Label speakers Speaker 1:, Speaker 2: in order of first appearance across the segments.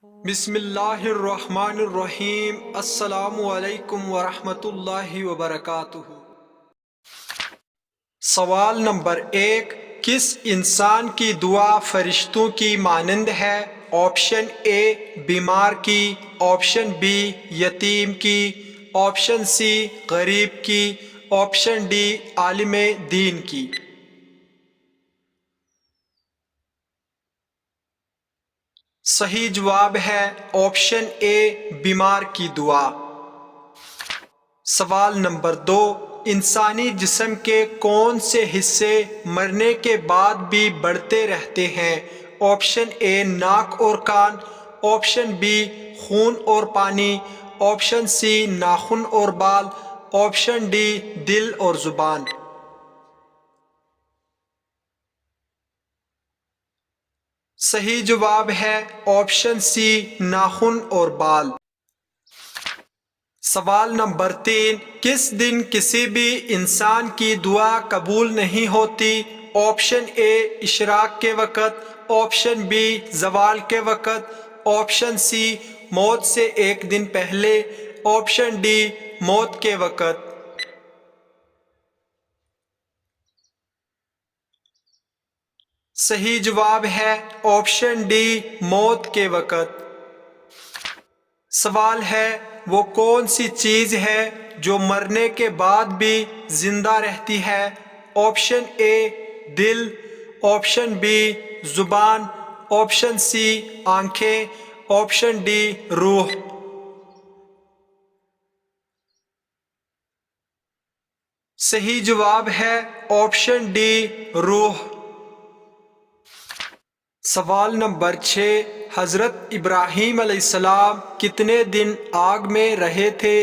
Speaker 1: بسم اللہ الرحمن الرحیم۔ السلام علیکم ورحمۃ اللہ وبرکاتہ۔ سوال نمبر 1، کس انسان کی دعا فرشتوں کی مانند ہے؟ آپشن اے بیمار کی، آپشن بی یتیم کی، آپشن سی غریب کی، آپشن ڈی عالم دین کی۔ صحیح جواب ہے آپشن اے بیمار کی دعا۔ سوال نمبر 2، انسانی جسم کے کون سے حصے مرنے کے بعد بھی بڑھتے رہتے ہیں؟ آپشن اے ناک اور کان، آپشن بی خون اور پانی، آپشن سی ناخن اور بال، آپشن ڈی دل اور زبان۔ صحیح جواب ہے آپشن سی ناخن اور بال۔ سوال نمبر 3، کس دن کسی بھی انسان کی دعا قبول نہیں ہوتی؟ آپشن اے اشراق کے وقت، آپشن بی زوال کے وقت، آپشن سی موت سے ایک دن پہلے، آپشن ڈی موت کے وقت۔ صحیح جواب ہے آپشن ڈی موت کے وقت۔ سوال ہے، وہ کون سی چیز ہے جو مرنے کے بعد بھی زندہ رہتی ہے؟ آپشن اے دل، آپشن بی زبان، آپشن سی آنکھیں، آپشن ڈی روح۔ صحیح جواب ہے آپشن ڈی روح۔ سوال نمبر 6، حضرت ابراہیم علیہ السلام کتنے دن آگ میں رہے تھے؟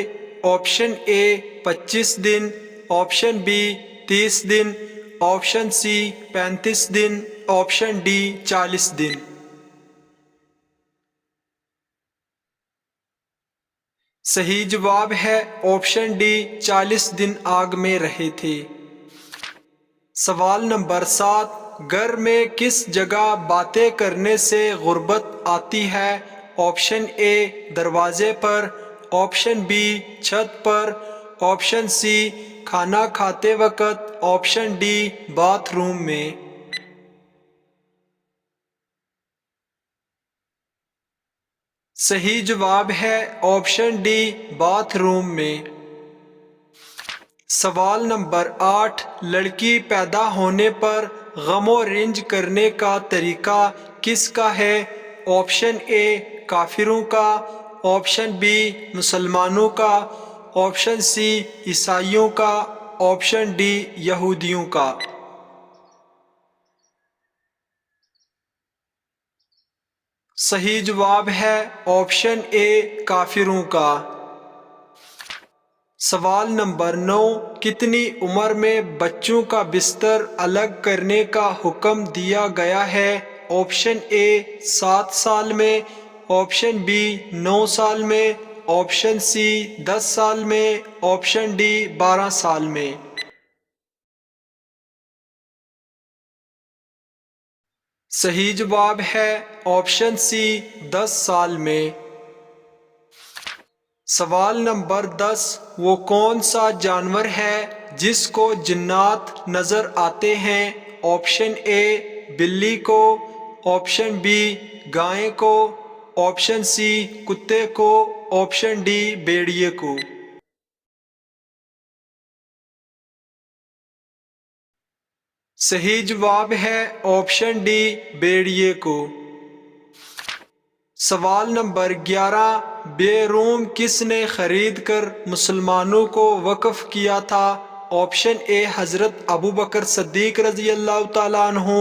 Speaker 1: آپشن اے 25 دن، آپشن بی 30 دن، آپشن سی 35 دن، آپشن ڈی 40 دن۔ صحیح جواب ہے آپشن ڈی 40 دن آگ میں رہے تھے۔ سوال نمبر 7، گھر میں کس جگہ باتیں کرنے سے غربت آتی ہے؟ آپشن اے دروازے پر، آپشن بی چھت پر، آپشن سی کھانا کھاتے وقت، آپشن ڈی باتھ روم میں۔ صحیح جواب ہے آپشن ڈی باتھ روم میں۔ سوال نمبر 8، لڑکی پیدا ہونے پر غم و رنج کرنے کا طریقہ کس کا ہے؟ آپشن اے کافروں کا، آپشن بی مسلمانوں کا، آپشن سی عیسائیوں کا، آپشن ڈی یہودیوں کا۔ صحیح جواب ہے آپشن اے کافروں کا۔ سوال نمبر 9، کتنی عمر میں بچوں کا بستر الگ کرنے کا حکم دیا گیا ہے؟ آپشن اے 7 سال میں، آپشن بی 9 سال میں، آپشن سی 10 سال میں، آپشن ڈی 12 سال میں۔ صحیح جواب ہے آپشن سی 10 سال میں۔ سوال نمبر 10، وہ کون سا جانور ہے جس کو جنات نظر آتے ہیں؟ آپشن اے بلی کو، آپشن بی گائے کو، آپشن سی کتے کو، آپشن ڈی بھیڑیے کو۔ صحیح جواب ہے آپشن ڈی بھیڑیے کو۔ سوال نمبر 11، بے روم کس نے خرید کر مسلمانوں کو وقف کیا تھا؟ آپشن اے حضرت ابوبکر صدیق رضی اللہ تعالیٰ عنہ،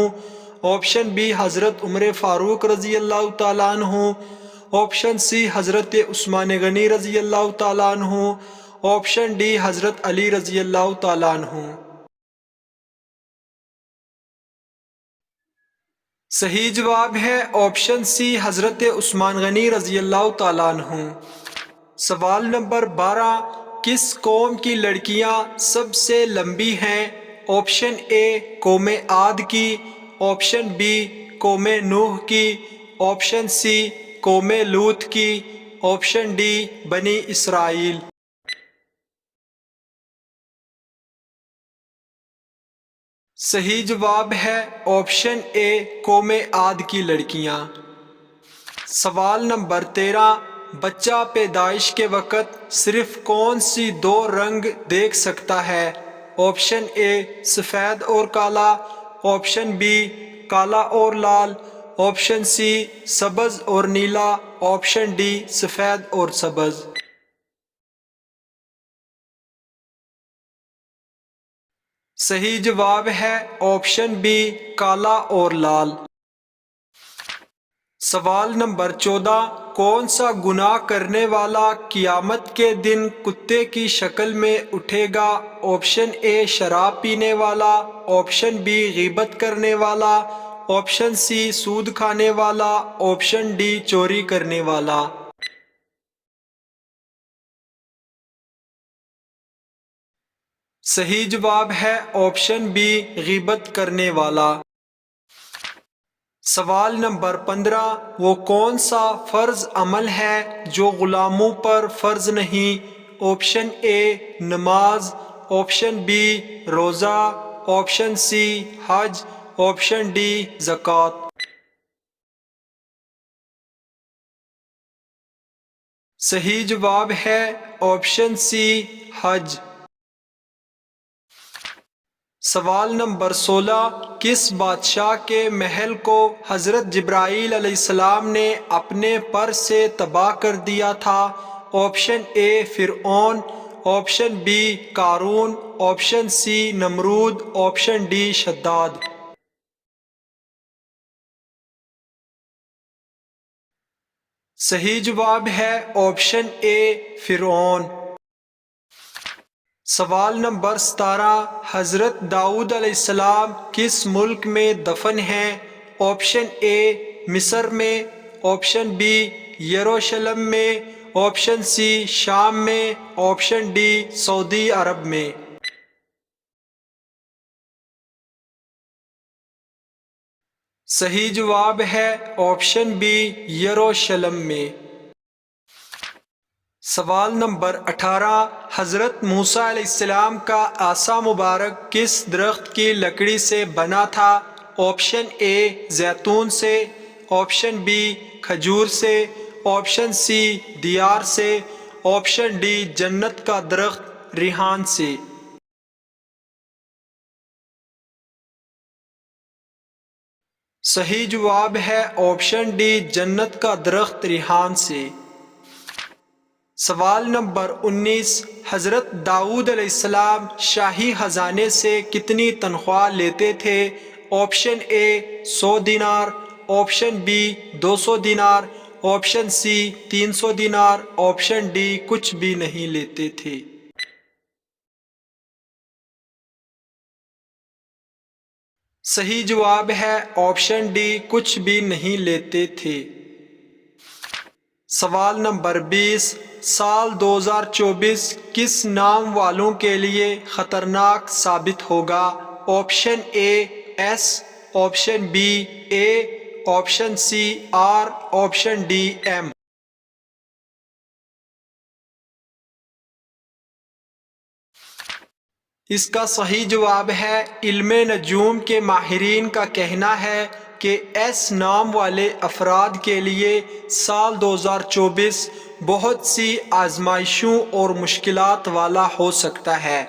Speaker 1: آپشن بی حضرت عمر فاروق رضی اللہ تعالیٰ عنہ، آپشن سی حضرت عثمان غنی رضی اللہ تعالیٰ عنہ، آپشن ڈی حضرت علی رضی اللہ تعالیٰ عنہ۔ صحیح جواب ہے آپشن سی حضرت عثمان غنی رضی اللہ تعالیٰ عنہ۔ سوال نمبر 12، کس قوم کی لڑکیاں سب سے لمبی ہیں؟ آپشن اے قوم عاد کی، آپشن بی قوم نوح کی، آپشن سی قوم لوط کی، آپشن ڈی بنی اسرائیل۔ صحیح جواب ہے آپشن اے قوم عاد کی لڑکیاں۔ سوال نمبر 13، بچہ پیدائش کے وقت صرف کون سی دو رنگ دیکھ سکتا ہے؟ آپشن اے سفید اور کالا، آپشن بی کالا اور لال، آپشن سی سبز اور نیلا، آپشن ڈی سفید اور سبز۔ صحیح جواب ہے آپشن بی کالا اور لال۔ سوال نمبر 14، کون سا گناہ کرنے والا قیامت کے دن کتے کی شکل میں اٹھے گا؟ آپشن اے شراب پینے والا، آپشن بی غیبت کرنے والا، آپشن سی سود کھانے والا، آپشن ڈی چوری کرنے والا۔ صحیح جواب ہے آپشن بی غیبت کرنے والا۔ سوال نمبر 15، وہ کون سا فرض عمل ہے جو غلاموں پر فرض نہیں؟ آپشن اے نماز، آپشن بی روزہ، آپشن سی حج، آپشن ڈی زکوٰۃ۔ صحیح جواب ہے آپشن سی حج۔ سوال نمبر 16، کس بادشاہ کے محل کو حضرت جبرائیل علیہ السلام نے اپنے پر سے تباہ کر دیا تھا؟ آپشن اے فرعون، آپشن بی قارون، آپشن سی نمرود، آپشن ڈی شداد۔ صحیح جواب ہے آپشن اے فرعون۔ سوال نمبر 17، حضرت داؤد علیہ السلام کس ملک میں دفن ہیں؟ آپشن اے مصر میں، آپشن بی یروشلم میں، آپشن سی شام میں، آپشن ڈی سعودی عرب میں۔ صحیح جواب ہے آپشن بی یروشلم میں۔ سوال نمبر 18، حضرت موسیٰ علیہ السلام کا عصا مبارک کس درخت کی لکڑی سے بنا تھا؟ آپشن اے زیتون سے، آپشن بی کھجور سے، آپشن سی دیار سے، آپشن ڈی جنت کا درخت ریحان سے۔ صحیح جواب ہے آپشن ڈی جنت کا درخت ریحان سے۔ سوال نمبر 19، حضرت داؤد علیہ السلام شاہی خزانے سے کتنی تنخواہ لیتے تھے؟ آپشن اے 100 دینار، آپشن بی 200 دینار، آپشن سی 300 دینار، آپشن ڈی کچھ بھی نہیں لیتے تھے۔ صحیح جواب ہے آپشن ڈی کچھ بھی نہیں لیتے تھے۔ سوال نمبر 20، سال 2024 کس نام والوں کے لیے خطرناک ثابت ہوگا؟ Option A S, option B A, option C R, option D M. اس کا صحیح جواب ہے علم نجوم کے ماہرین کا کہنا ہے کہ ایس نام والے افراد کے لیے سال 2024 بہت سی آزمائشوں اور مشکلات والا ہو سکتا ہے،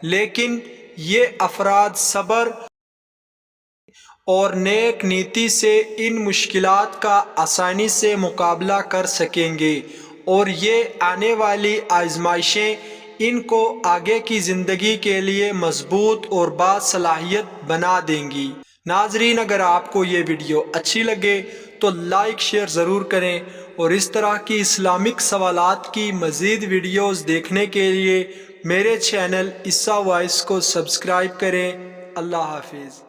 Speaker 1: لیکن یہ افراد صبر اور نیک نیتی سے ان مشکلات کا آسانی سے مقابلہ کر سکیں گے، اور یہ آنے والی آزمائشیں ان کو آگے کی زندگی کے لیے مضبوط اور باصلاحیت بنا دیں گی۔ ناظرین، اگر آپ کو یہ ویڈیو اچھی لگے تو لائک شیئر ضرور کریں، اور اس طرح کی اسلامک سوالات کی مزید ویڈیوز دیکھنے کے لیے میرے چینل عیسیٰ وائس کو سبسکرائب کریں۔ اللہ حافظ۔